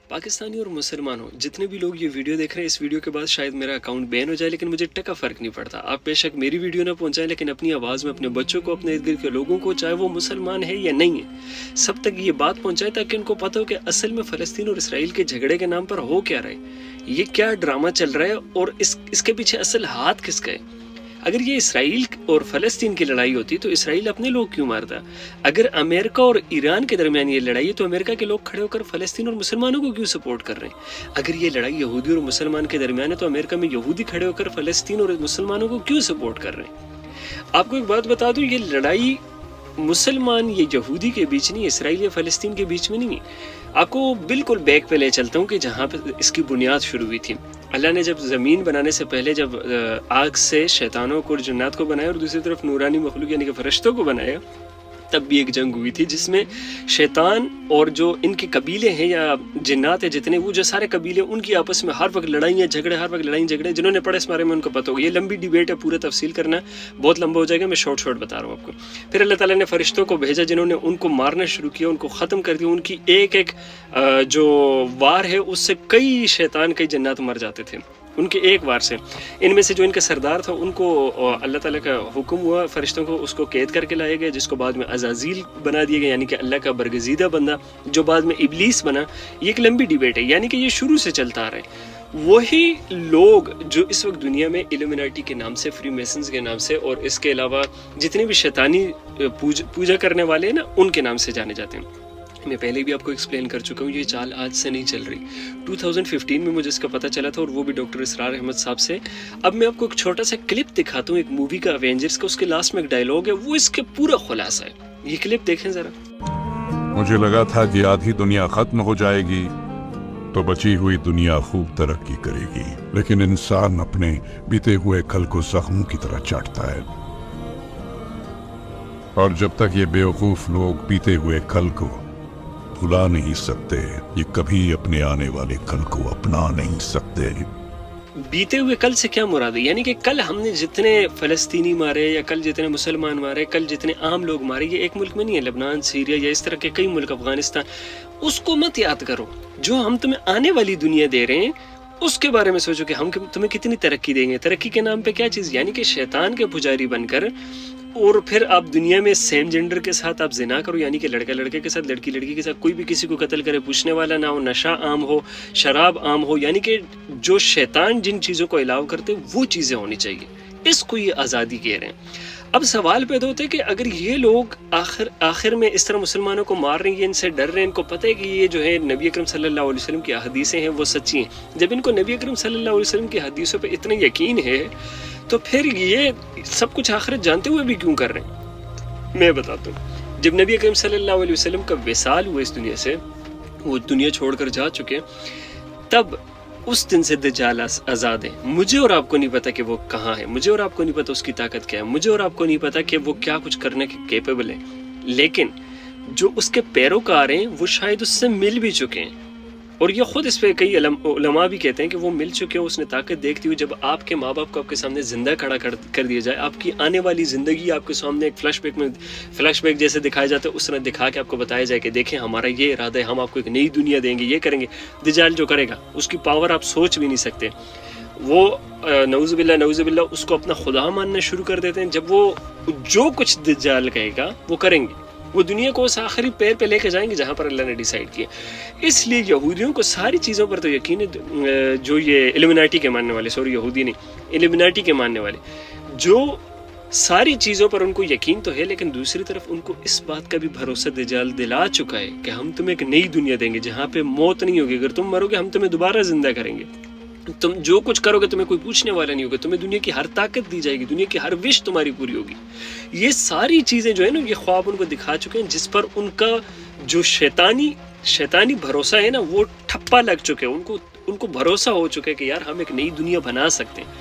پاکستانی اور مسلمان ہو جتنے بھی لوگ یہ ویڈیو دیکھ رہے ہیں، اس ویڈیو کے بعد شاید میرا اکاؤنٹ بین ہو جائے، لیکن مجھے ٹکا فرق نہیں پڑتا۔ آپ بے شک میری ویڈیو نہ پہنچائیں، لیکن اپنی آواز میں اپنے بچوں کو، اپنے ارد گرد کے لوگوں کو، چاہے وہ مسلمان ہے یا نہیں ہے، سب تک یہ بات پہنچائے تاکہ ان کو پتہ ہو کہ اصل میں فلسطین اور اسرائیل کے جھگڑے کے نام پر ہو کیا رہا ہے، یہ کیا ڈرامہ چل رہا ہے اور اس کے پیچھے اصل ہاتھ کس کا ہے۔ اگر یہ اسرائیل اور فلسطین کی لڑائی ہوتی تو اسرائیل اپنے لوگ کیوں مارتا؟ اگر امریکہ اور ایران کے درمیان یہ لڑائی ہے تو امریکہ کے لوگ کھڑے ہو کر فلسطین اور مسلمانوں کو کیوں سپورٹ کر رہے ہیں؟ اگر یہ لڑائی یہودی اور مسلمان کے درمیان ہے تو امریکہ میں یہودی کھڑے ہو کر فلسطین اور مسلمانوں کو کیوں سپورٹ کر رہے ہیں؟ آپ کو ایک بات بتا دوں، یہ لڑائی مسلمان یا یہودی کے بیچ نہیں، اسرائیل یا فلسطین کے بیچ میں نہیں ہے۔ آپ کو بالکل بیک پہ لے چلتا ہوں کہ جہاں پہ اس کی بنیاد شروع ہوئی تھی۔ اللہ نے جب زمین بنانے سے پہلے جب آگ سے شیطانوں کو اور جنات کو بنایا اور دوسری طرف نورانی مخلوق یعنی کہ فرشتوں کو بنایا، تب بھی ایک جنگ ہوئی تھی جس میں شیطان اور جو ان کے قبیلے ہیں یا جنات ہیں جتنے، وہ جو سارے قبیلے ان کی آپس میں ہر وقت لڑائیاں جھگڑے، جنہوں نے پڑھا اس بارے میں ان کو پتہ ہوگا۔ یہ لمبی ڈیبیٹ ہے، پورا تفصیل کرنا بہت لمبا ہو جائے گا، میں شارٹ بتا رہا ہوں آپ کو۔ پھر اللہ تعالیٰ نے فرشتوں کو بھیجا جنہوں نے ان کو مارنا شروع کیا، ان کو ختم کر دیا۔ ان کی ایک جو وار ہے اس سے کئی شیطان، کئی جنات مر جاتے تھے ان کے ایک وار سے۔ ان میں سے جو ان کا سردار تھا ان کو اللہ تعالیٰ کا حکم ہوا، فرشتوں کو اس کو قید کر کے لائے گئے، جس کو بعد میں عزازیل بنا دیا گیا، یعنی کہ اللہ کا برگزیدہ بندہ، جو بعد میں ابلیس بنا۔ یہ ایک لمبی ڈیبیٹ ہے، یعنی کہ یہ شروع سے چلتا آ رہا ہے۔ وہی لوگ جو اس وقت دنیا میں ایلومیناٹی کے نام سے، فری میسنز کے نام سے، اور اس کے علاوہ جتنے بھی شیطانی پوجا کرنے والے ہیں نا، ان کے نام سے جانے جاتے ہیں۔ میں پہلے بھی آپ کو ایکسپلین کر چکا ہوں، یہ چال آج سے نہیں چل رہی۔ 2015 میں مجھے اس کا پتہ چلا تھا، اور وہ بھی ڈاکٹر اسرار احمد صاحب سے۔ اب میں آپ کو ایک چھوٹا سا کلپ دکھاتا ہوں ایک مووی کا، اوینجرز کا، اس کے لاسٹ میں ایک ڈائلاگ ہے، وہ اس کے پورا خلاصہ ہے۔ یہ کلپ دیکھیں ذرا۔ مجھے لگا تھا کہ آدھی دنیا ختم ہو جائے گی تو بچی ہوئی دنیا خوب ترقی کرے گی، لیکن انسان اپنے بیتے ہوئے کل کو زخموں کی طرح چاٹتا ہے، اور جب تک یہ بیوقوف لوگ بیتے ہوئے کل کو بھلا نہیں سکتے، یہ کبھی اپنے آنے والے کل کو اپنا نہیں سکتے۔ بیتے ہوئے کل سے کیا مراد ہے؟ یعنی کہ کل ہم نے جتنے فلسطینی مارے، یا کل جتنے مسلمان مارے، کل جتنے عام لوگ مارے، یہ ایک ملک میں نہیں ہے، لبنان، سیریا یا اس طرح کے کئی ملک، افغانستان۔ اس کو مت یاد کرو، جو ہم تمہیں آنے والی دنیا دے رہے ہیں اس کے بارے میں سوچو کہ ہم تمہیں کتنی ترقی دیں گے۔ ترقی کے نام پہ کیا چیز؟ یعنی کہ شیطان کے پجاری بن کر، اور پھر آپ دنیا میں سیم جینڈر کے ساتھ آپ زنا کرو، یعنی کہ لڑکا لڑکے کے ساتھ، لڑکی لڑکی کے ساتھ، کوئی بھی کسی کو قتل کرے، پوچھنے والا نہ ہو، نشہ عام ہو، شراب عام ہو، یعنی کہ جو شیطان جن چیزوں کو الاؤ کرتے وہ چیزیں ہونی چاہیے۔ اس کو یہ آزادی کہہ رہے ہیں۔ اب سوال پیدا ہوتا ہے کہ اگر یہ لوگ آخر میں اس طرح مسلمانوں کو مار رہے ہیں، یہ ان سے ڈر رہے ہیں، ان کو پتہ ہے کہ یہ جو ہے نبی اکرم صلی اللہ علیہ وسلم کی حدیثیں ہیں وہ سچی ہیں، جب ان کو نبی اکرم صلی اللہ علیہ وسلم کی حدیثوں پہ اتنا یقین ہے تو پھر یہ سب کچھ آخرت جانتے ہوئے بھی کیوں کر رہے ہیں؟ میں بتاتا ہوں۔ جب نبی اکرم صلی اللہ علیہ وسلم کا وصال ہوا اس دنیا سے، وہ دنیا چھوڑ کر جا چکے، تب اس دن سے دجال آزاد ہے۔ مجھے اور آپ کو نہیں پتا کہ وہ کہاں ہے، مجھے اور آپ کو نہیں پتا اس کی طاقت کیا ہے، مجھے اور آپ کو نہیں پتا کہ وہ کیا کچھ کرنے کے کیپیبل ہے، لیکن جو اس کے پیروکار ہیں وہ شاید اس سے مل بھی چکے ہیں، اور یہ خود اس پہ کئی علماء بھی کہتے ہیں کہ وہ مل چکے ہیں۔ اس نے طاقت دیکھتی ہوئی، جب آپ کے ماں باپ کو آپ کے سامنے زندہ کھڑا کر دیا جائے، آپ کی آنے والی زندگی آپ کے سامنے ایک فلیش بیک جیسے دکھایا جاتا ہے، اس طرح دکھا کے آپ کو بتایا جائے کہ دیکھیں ہمارا یہ ارادہ ہے، ہم آپ کو ایک نئی دنیا دیں گے، یہ کریں گے۔ دجال جو کرے گا اس کی پاور آپ سوچ بھی نہیں سکتے۔ وہ نعوذ باللہ اس کو اپنا خدا ماننا شروع کر دیتے ہیں۔ جب وہ جو کچھ دجال کہے گا وہ کریں گے، وہ دنیا کو اس آخری پیر پہ لے کے جائیں گے جہاں پر اللہ نے ڈیسائیڈ کیا۔ اس لیے یہودیوں کو ساری چیزوں پر تو یقین ہے، جو یہ ایلومیناٹی کے ماننے والے، یہودی نہیں، ایلومیناٹی کے ماننے والے، جو ساری چیزوں پر ان کو یقین تو ہے، لیکن دوسری طرف ان کو اس بات کا بھی بھروسہ دجال دلا چکا ہے کہ ہم تمہیں ایک نئی دنیا دیں گے جہاں پہ موت نہیں ہوگی، اگر تم مرو گے ہم تمہیں دوبارہ زندہ کریں گے، تم جو کچھ کرو گے تمہیں کوئی پوچھنے والا نہیں ہوگا، تمہیں دنیا کی ہر طاقت دی جائے گی، دنیا کی ہر وش تمہاری پوری ہوگی۔ یہ ساری چیزیں جو ہے نا، یہ خواب ان کو دکھا چکے ہیں، جس پر ان کا جو شیطانی بھروسہ ہے نا وہ ٹھپا لگ چکے ہیں۔ ان کو بھروسہ ہو چکا ہے کہ یار ہم ایک نئی دنیا بنا سکتے ہیں۔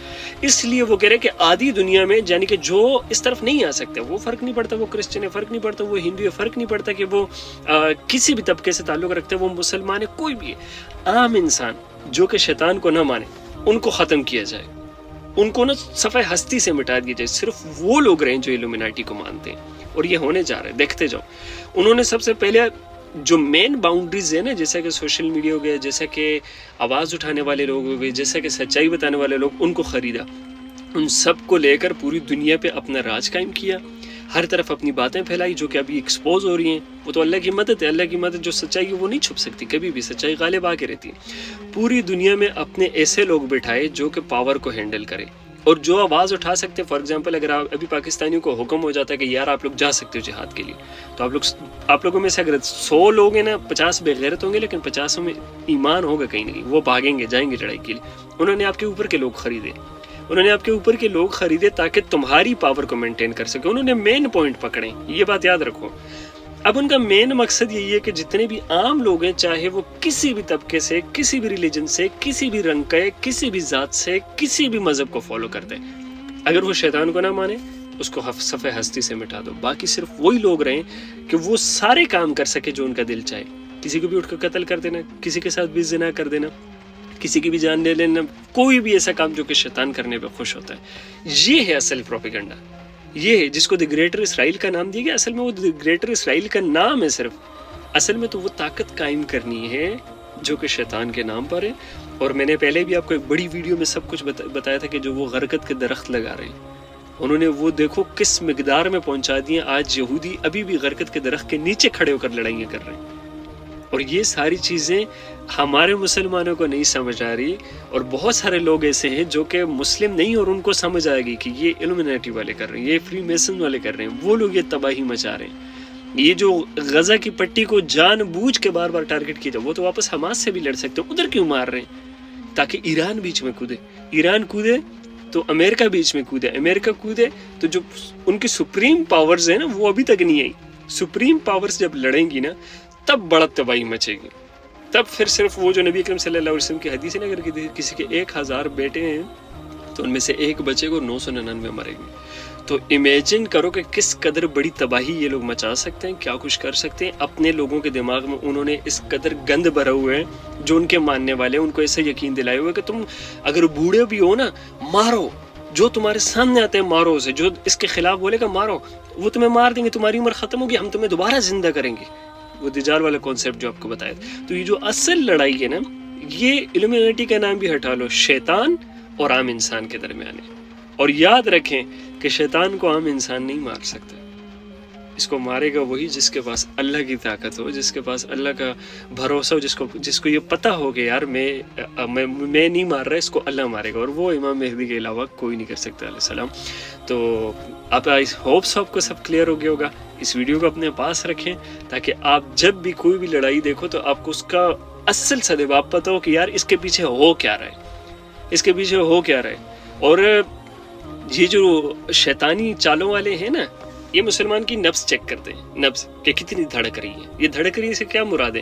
اس لیے وہ کہہ رہے ہیں کہ آدھی دنیا میں، یعنی کہ جو اس طرف نہیں آ سکتے، وہ فرق نہیں پڑتا وہ کرسچن ہے، فرق نہیں پڑتا وہ ہندو ہے، فرق نہیں پڑتا کہ وہ کسی بھی طبقے سے تعلق رکھتے ہیں، وہ مسلمان ہے، کوئی بھی ہے، عام انسان جو کہ شیطان کو نہ مانے، ان کو ختم کیا جائے، ان کو نا صفحہ ہستی سے مٹا دیا جائے، صرف وہ لوگ رہیں جو ایلومیناٹی کو مانتے ہیں، اور یہ ہونے جا رہا ہے، دیکھتے جاؤ۔ انہوں نے سب سے پہلے جو مین باؤنڈریز ہے نا، جیسا کہ سوشل میڈیا ہو گیا، جیسا کہ آواز اٹھانے والے لوگ ہو گئے، جیسا کہ سچائی بتانے والے لوگ، ان کو خریدا، ان سب کو لے کر پوری دنیا پہ اپنا راج قائم کیا، ہر طرف اپنی باتیں پھیلائی جو کہ ابھی ایکسپوز ہو رہی ہیں. وہ تو اللہ کی مدد ہے، اللہ کی مدد جو سچائی ہے وہ نہیں چھپ سکتی کبھی بھی، سچائی غالب آ کے رہتی ہے. پوری دنیا میں اپنے ایسے لوگ بٹھائے جو کہ پاور کو ہینڈل کرے اور جو آواز اٹھا سکتے ہیں. فار ایگزامپل اگر ابھی پاکستانیوں کو حکم ہو جاتا ہے کہ یار آپ لوگ جا سکتے ہو جہاد کے لیے، تو آپ لوگوں میں سے اگر 100 لوگ ہیں نا، 50 بے غیرت ہوں گے لیکن 50 میں ایمان ہوگا کہیں نہ کہیں، وہ بھاگیں گے، جائیں گے لڑائی کے لیے. انہوں نے آپ کے اوپر کے لوگ خریدے، انہوں نے آپ کے اوپر کے لوگ خریدے تاکہ تمہاری پاور کو مینٹین کر سکے. انہوں نے مین پوائنٹ پکڑے، یہ بات یاد رکھو. اب ان کا مین مقصد یہی ہے کہ جتنے بھی عام لوگ ہیں، چاہے وہ کسی بھی طبقے سے، کسی بھی ریلیجن سے، کسی بھی رنگ کا ہے، کسی بھی ذات سے، کسی بھی مذہب کو فالو کرتے ہیں، اگر وہ شیطان کو نہ مانے اس کو صفحہ ہستی سے مٹا دو. باقی صرف وہی لوگ رہیں کہ وہ سارے کام کر سکے جو ان کا دل چاہے. کسی کو بھی اٹھ کر قتل کر دینا، کسی کے ساتھ بھی زنا کر دینا، کسی کی بھی جان لے لینا، کوئی بھی ایسا کام جو کہ شیطان کرنے پہ خوش ہوتا ہے. یہ ہے اصل پروپیگنڈا، یہ ہے جس کو دی گریٹر اسرائیل کا نام دیا گیا. اصل میں وہ دی گریٹر اسرائیل کا نام ہے صرف، اصل میں تو وہ طاقت قائم کرنی ہے جو کہ شیطان کے نام پر ہے. اور میں نے پہلے بھی آپ کو ایک بڑی ویڈیو میں سب کچھ بتایا تھا کہ جو وہ غرقت کے درخت لگا رہے ہیں، انہوں نے وہ دیکھو کس مقدار میں پہنچا دیے. آج یہودی ابھی بھی غرقت کے درخت کے نیچے کھڑے ہو کر لڑائیاں کر رہے ہیں. اور یہ ساری چیزیں ہمارے مسلمانوں کو نہیں سمجھ آ رہی، اور بہت سارے لوگ ایسے ہیں جو کہ مسلم نہیں اور ان کو سمجھ آئے گی کہ یہ الومناٹی والے کر رہے ہیں، یہ فری میسن والے کر رہے ہیں، وہ لوگ یہ تباہی مچا رہے ہیں. یہ جو غزہ کی پٹی کو جان بوجھ کے بار بار ٹارگٹ کیا جائے، وہ تو واپس حماس سے بھی لڑ سکتے ہیں، ادھر کیوں مار رہے ہیں؟ تاکہ ایران بیچ میں کودے، ایران کودے تو امریکہ بیچ میں کودے، امریکہ کودے تو جو ان کی سپریم پاورز ہیں نا وہ ابھی تک نہیں آئی. سپریم پاورز جب لڑیں گی نا تب بڑا تباہی مچے گی. تب پھر صرف وہ جو نبی اکرم صلی اللہ علیہ وسلم کی حدیث ہے نا، اگر کسی کے 1000 بیٹے ہیں تو ان میں سے ایک بچے کو 999 مرے گی. تو امیجن کرو کہ کس قدر بڑی تباہی یہ لوگ مچا سکتے ہیں، کیا کچھ کر سکتے ہیں. اپنے لوگوں کے دماغ میں انہوں نے اس قدر گند بھرا ہوئے ہیں، جو ان کے ماننے والے ہیں ان کو ایسا یقین دلائے ہوئے کہ تم اگر بوڑھے بھی ہو نا، مارو، جو تمہارے سامنے آتے ہیں مارو اسے، جو اس کے خلاف بولے گا مارو، وہ تمہیں مار دیں گے، تمہاری عمر ختم ہوگی، ہم تمہیں دوبارہ زندہ کریں گے. وہ دجال والا کانسیپٹ جو آپ کو بتایا. تو یہ جو اصل لڑائی ہے نا، یہ الومینٹی کا نام بھی ہٹا لو، شیطان اور عام انسان کے درمیان ہے. اور یاد رکھیں کہ شیطان کو عام انسان نہیں مار سکتا، اس کو مارے گا وہی جس کے پاس اللہ کی طاقت ہو، جس کے پاس اللہ کا بھروسہ ہو، جس کو یہ پتہ ہو کہ یار میں نہیں مار رہا، اس کو اللہ مارے گا. اور وہ امام مہدی کے علاوہ کوئی نہیں کر سکتا علیہ السلام. تو آپ ہوپس آپ کو سب کلیئر ہو گیا ہوگا. اس ویڈیو کو اپنے پاس رکھیں تاکہ آپ جب بھی کوئی بھی لڑائی دیکھو تو آپ کو اس کا اصل سبب پتہ ہو کہ یار اس کے پیچھے ہو کیا رہا ہے، اس کے پیچھے ہو کیا رہا ہے. اور یہ جو شیطانی چالوں والے ہیں نا، یہ مسلمان کی نبض چیک کرتے ہیں، نبض کہ کتنی دھڑک رہی ہے. یہ دھڑک رہی سے کیا مراد ہے؟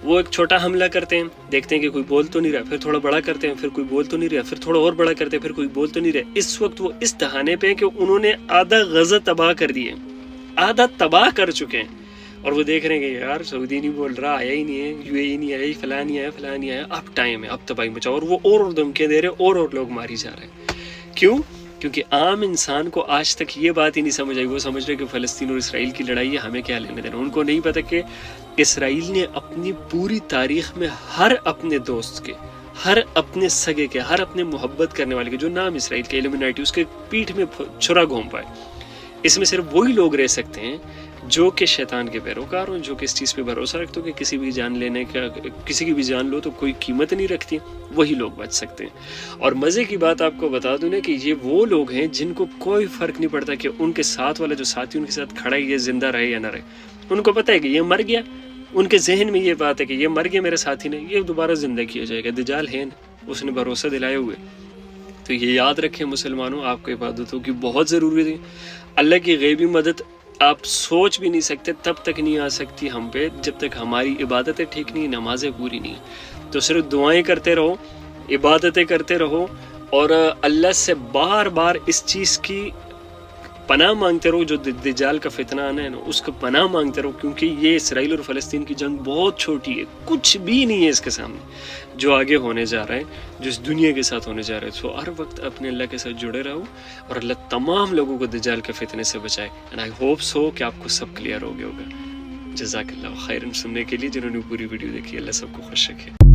وہ ایک چھوٹا حملہ کرتے ہیں، دیکھتے ہیں کہ کوئی بول تو نہیں رہا، پھر تھوڑا بڑا کرتے ہیں، پھر کوئی بول تو نہیں رہا، پھر تھوڑا اور بڑا کرتے ہیں، پھر کوئی بول تو نہیں رہا. اس وقت وہ اس دہانے پہ کہ انہوں نے آدھا غزہ تباہ کر دیے، آدھا تباہ کر چکے ہیں. اور وہ دیکھ رہے ہیں کہ یار سعودی نہیں بول رہا، آیا ہی نہیں ہے، یو اے ای نہیں آیا، فلاں نہیں آیا، فلاں نہیں آیا، اب ٹائم ہے، اب تباہی مچاؤ. اور وہ اور دھمکیاں دے رہے، اور لوگ ماری جا رہے ہیں. کیوں؟ کیونکہ عام انسان کو آج تک یہ بات ہی نہیں سمجھ آئی. وہ سمجھ رہے کہ فلسطین اور اسرائیل کی لڑائی ہے، ہمیں کیا لینے دینا. ان کو نہیں پتہ کہ اسرائیل نے اپنی پوری تاریخ میں ہر اپنے دوست کے، ہر اپنے سگے کے، ہر اپنے محبت کرنے والے کے جو نام اسرائیل کے الومناٹی، اس کے پیٹھ میں چھرا گھوم پائے. اس میں صرف وہی لوگ رہ سکتے ہیں جو کہ شیطان کے پیروکار ہوں، جو کہ اس چیز پہ بھروسہ رکھتے ہو کہ کسی بھی جان لینے کا، کسی کی بھی جان لو تو کوئی قیمت نہیں رکھتی، وہی لوگ بچ سکتے ہیں. اور مزے کی بات آپ کو بتا دوں نا کہ یہ وہ لوگ ہیں جن کو کوئی فرق نہیں پڑتا کہ ان کے ساتھ والا جو ساتھی ان کے ساتھ کھڑا ہے یہ زندہ رہے یا نہ رہے. ان کو پتہ ہے کہ یہ مر گیا، ان کے ذہن میں یہ بات ہے کہ یہ مر گیا میرے ساتھی نے، یہ دوبارہ زندہ کیا جائے گا. دجال ہے نا، اس نے بھروسہ دلائے ہوئے. تو یہ یاد رکھیں مسلمانوں، آپ کو عبادتوں کی بہت ضروری ہے. اللہ کی غیبی مدد آپ سوچ بھی نہیں سکتے، تب تک نہیں آ سکتی ہم پہ جب تک ہماری عبادتیں ٹھیک نہیں، نمازیں پوری نہیں. تو صرف دعائیں کرتے رہو، عبادتیں کرتے رہو، اور اللہ سے بار بار اس چیز کی پناہ مانگتے رہو. جو دجال کا فتنہ آنا ہے نا، اس کا پناہ مانگتے رہو، کیونکہ یہ اسرائیل اور فلسطین کی جنگ بہت چھوٹی ہے، کچھ بھی نہیں ہے اس کے سامنے جو آگے ہونے جا رہا ہے، جو اس دنیا کے ساتھ ہونے جا رہا ہے. سو ہر وقت اپنے اللہ کے ساتھ جڑے رہو، اور اللہ تمام لوگوں کو دجال کے فتنے سے بچائے. اینڈ آئی ہوپ سو کہ آپ کو سب کلیئر ہو گیا ہوگا. جزاک اللہ خیرن سننے کے لیے، جنہوں نے پوری ویڈیو دیکھی، اللہ سب کو خوش رکھے.